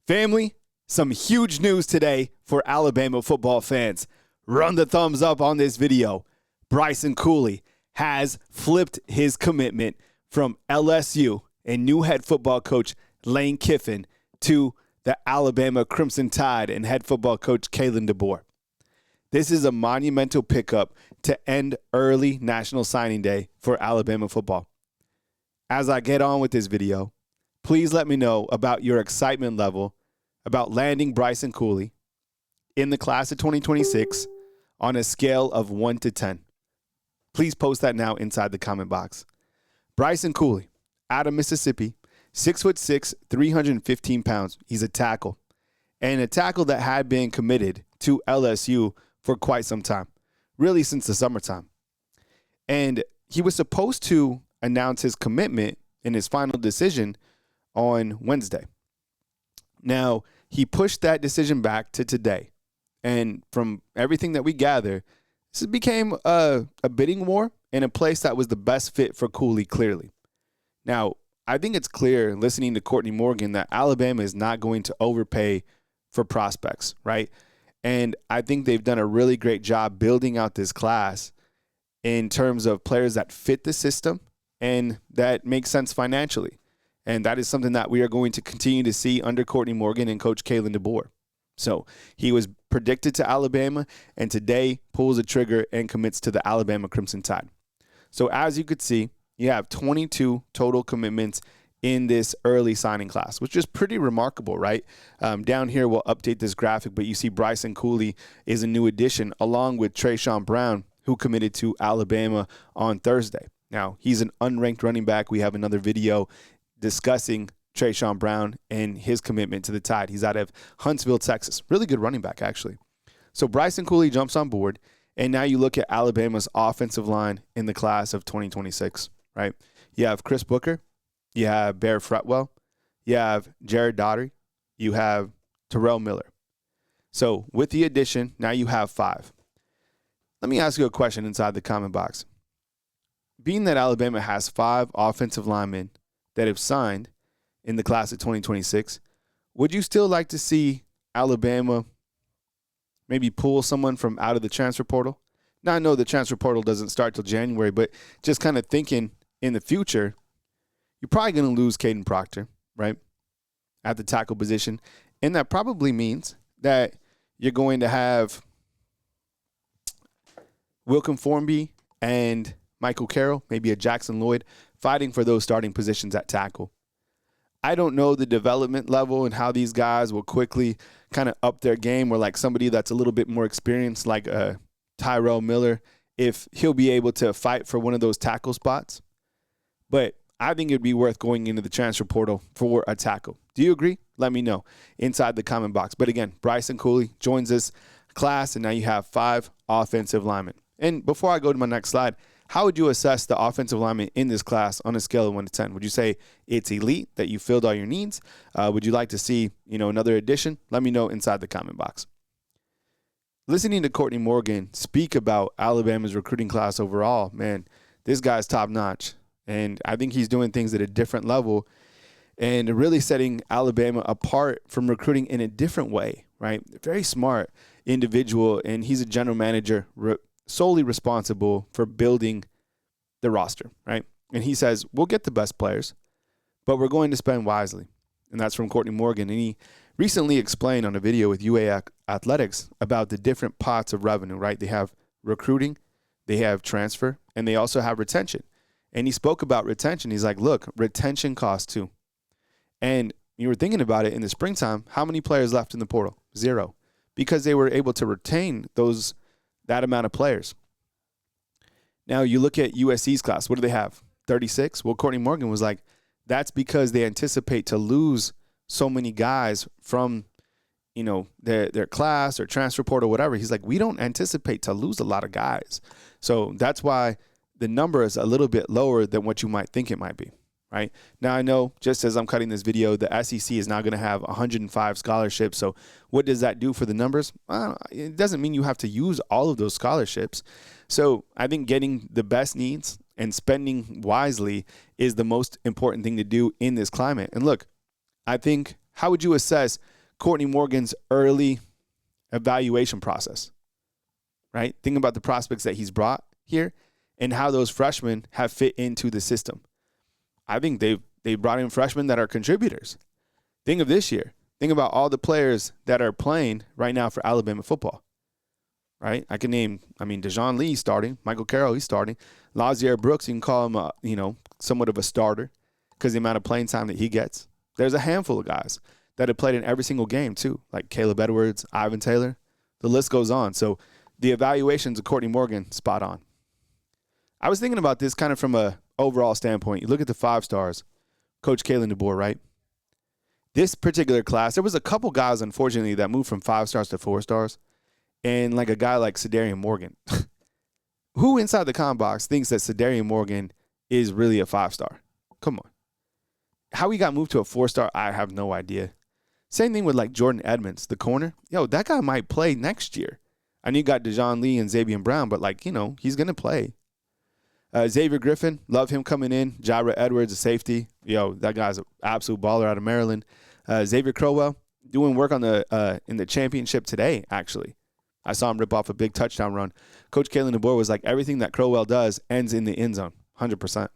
Family, some huge news today for Alabama football fans. Run the thumbs up on this video. Bryson Culie has flipped his commitment from LSU and new head football coach Lane Kiffin to the Alabama Crimson Tide and head football coach Kalen DeBoer. This is a monumental pickup to end early National Signing Day for Alabama football. As I get on with this video, please let me know about your excitement level about landing Bryson Culie in the class of 2026 on a scale of 1 to 10. Please post that now inside the comment box. Bryson Culie, out of Mississippi, 6'6", 315 pounds. He's a tackle, and a tackle that had been committed to LSU for quite some time, really since the summertime. And he was supposed to announce his commitment in his final decision on Wednesday. Now, he pushed that decision back to today. And from everything that we gather, this became a bidding war in a place that was the best fit for Culie, clearly. Now, I think it's clear, listening to Courtney Morgan, that Alabama is not going to overpay for prospects, right? And I think they've done a really great job building out this class in terms of players that fit the system and that make sense financially. And that is something that we are going to continue to see under Courtney Morgan and Coach Kalen DeBoer. So he was predicted to Alabama, and today pulls the trigger and commits to the Alabama Crimson Tide. So as you could see, you have 22 total commitments in this early signing class, which is pretty remarkable, right? Down here, we'll update this graphic, but you see Bryson Cooley is a new addition, along with Trayshawn Brown, who committed to Alabama on Thursday. Now, he's an unranked running back. We have another video discussing Trayshawn Brown and his commitment to the Tide. He's out of Huntsville, Texas. Really good running back, actually. So Bryson Culie jumps on board, and now you look at Alabama's offensive line in the class of 2026, right? You have Chris Booker. You have Bear Fretwell. You have Jared Daugherty. You have Terrell Miller. So with the addition, now you have 5. Let me ask you a question inside the comment box. Being that Alabama has 5 offensive linemen that have signed in the class of 2026, would you still like to see Alabama maybe pull someone from out of the transfer portal? Now, I know the transfer portal doesn't start till January, but just kind of thinking in the future, you're probably going to lose Caden Proctor, right, at the tackle position. And that probably means that you're going to have Wilkin Formby and Michael Carroll, maybe a Jackson Lloyd, fighting for those starting positions at tackle. I don't know the development level and how these guys will quickly kind of up their game, or like somebody that's a little bit more experienced, like Tyrell Miller, if he'll be able to fight for one of those tackle spots. But I think it'd be worth going into the transfer portal for a tackle. Do you agree? Let me know inside the comment box. But again, Bryson Culie joins this class, and now you have 5 offensive linemen. And before I go to my next slide, how would you assess the offensive linemen in this class on a scale of 1 to 10? Would you say it's elite, that you filled all your needs? Would you like to see, another addition? Let me know inside the comment box. Listening to Courtney Morgan speak about Alabama's recruiting class overall, man, this guy's top notch. And I think he's doing things at a different level and really setting Alabama apart from recruiting in a different way, right? Very smart individual, and he's a general manager solely responsible for building the roster, right? And he says, we'll get the best players, but we're going to spend wisely. And that's from Courtney Morgan. And he recently explained on a video with UA Athletics about the different pots of revenue, right? They have recruiting, they have transfer, and they also have retention. And he spoke about retention. He's like, look, retention costs too. And you were thinking about it in the springtime, how many players left in the portal? 0. Because they were able to retain that amount of players. Now you look at USC's class. What do they have? 36? Well, Courtney Morgan was like, that's because they anticipate to lose so many guys from, their class or transfer portal, whatever. He's like, we don't anticipate to lose a lot of guys. So that's why the number is a little bit lower than what you might think it might be, right? Now, I know just as I'm cutting this video, the SEC is now going to have 105 scholarships. So what does that do for the numbers? It doesn't mean you have to use all of those scholarships. So I think getting the best needs and spending wisely is the most important thing to do in this climate. And look, I think, how would you assess Courtney Morgan's early evaluation process, right? Think about the prospects that he's brought here and how those freshmen have fit into the system. I think they brought in freshmen that are contributors. Think of this year. Think about all the players that are playing right now for Alabama football, right? I can name, Dejon Lee starting, Michael Carroll, he's starting. Lazier Brooks, you can call him, somewhat of a starter because the amount of playing time that he gets. There's a handful of guys that have played in every single game too, like Caleb Edwards, Ivan Taylor. The list goes on. So the evaluations of Courtney Morgan, spot on. I was thinking about this kind of from a overall standpoint. You look at the 5 stars, Coach Kalen DeBoer, right? This particular class, there was a couple guys, unfortunately, that moved from 5 stars to 4 stars. And like a guy like Sadarian Morgan. Who inside the comment box thinks that Sadarian Morgan is really a 5-star? Come on. How he got moved to a 4-star, I have no idea. Same thing with like Jordan Edmonds, the corner. Yo, that guy might play next year. I know you got Dejon Lee and Xavier Brown, but he's going to play. Xavier Griffin, love him coming in. Jaira Edwards, a safety. Yo, that guy's an absolute baller out of Maryland. Xavier Crowell, doing work on in the championship today, actually. I saw him rip off a big touchdown run. Coach Kalen DeBoer was like, everything that Crowell does ends in the end zone, 100%.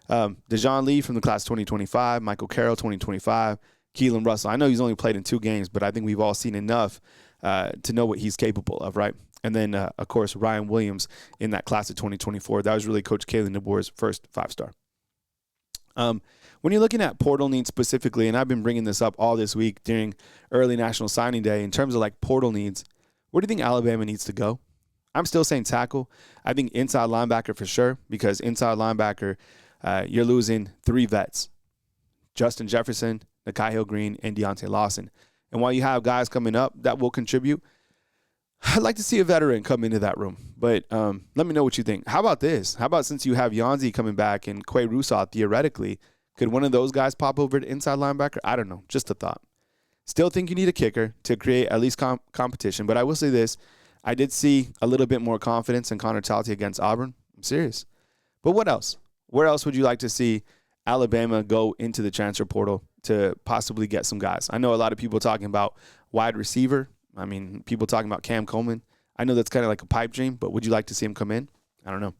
Dejon Lee from the class 2025, Michael Carroll 2025, Keelan Russell. I know he's only played in 2 games, but I think we've all seen enough to know what he's capable of, right? And then, of course, Ryan Williams in that class of 2024. That was really Coach Kalen DeBoer's first 5-star. When you're looking at portal needs specifically, and I've been bringing this up all this week during early National Signing Day, in terms of like portal needs, where do you think Alabama needs to go? I'm still saying tackle. I think inside linebacker for sure, because inside linebacker, you're losing 3 vets. Justin Jefferson, Nakai Hill-Green, and Deontay Lawson. And while you have guys coming up that will contribute, I'd like to see a veteran come into that room. But let me know what you think. How about this? How about since you have Yanzi coming back and Quay Russaw, theoretically, could one of those guys pop over to inside linebacker? I don't know. Just a thought. Still think you need a kicker to create at least competition. But I will say this. I did see a little bit more confidence in Connor Talty against Auburn. I'm serious. But what else? Where else would you like to see Alabama go into the transfer portal to possibly get some guys? I know a lot of people talking about wide receiver. People talking about Cam Coleman. I know that's kind of like a pipe dream, but would you like to see him come in? I don't know.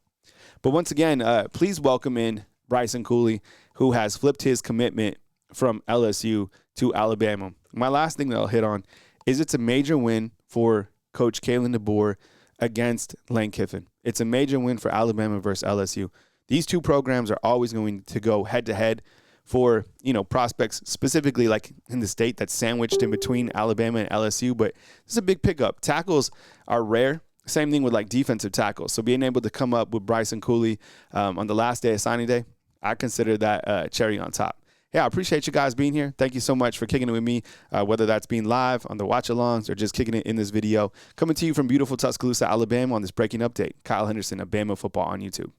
But once again, please welcome in Bryson Cooley, who has flipped his commitment from LSU to Alabama. My last thing that I'll hit on is it's a major win for Coach Kalen DeBoer against Lane Kiffin. It's a major win for Alabama versus LSU. These 2 programs are always going to go head-to-head for, prospects specifically like in the state that's sandwiched in between Alabama and LSU. But this is a big pickup. Tackles are rare. Same thing with like defensive tackles. So being able to come up with Bryson Cooley on the last day of signing day, I consider that cherry on top. Yeah, I appreciate you guys being here. Thank you so much for kicking it with me, whether that's being live on the watch-alongs or just kicking it in this video. Coming to you from beautiful Tuscaloosa, Alabama on this breaking update. Kyle Henderson of Bama Football on YouTube.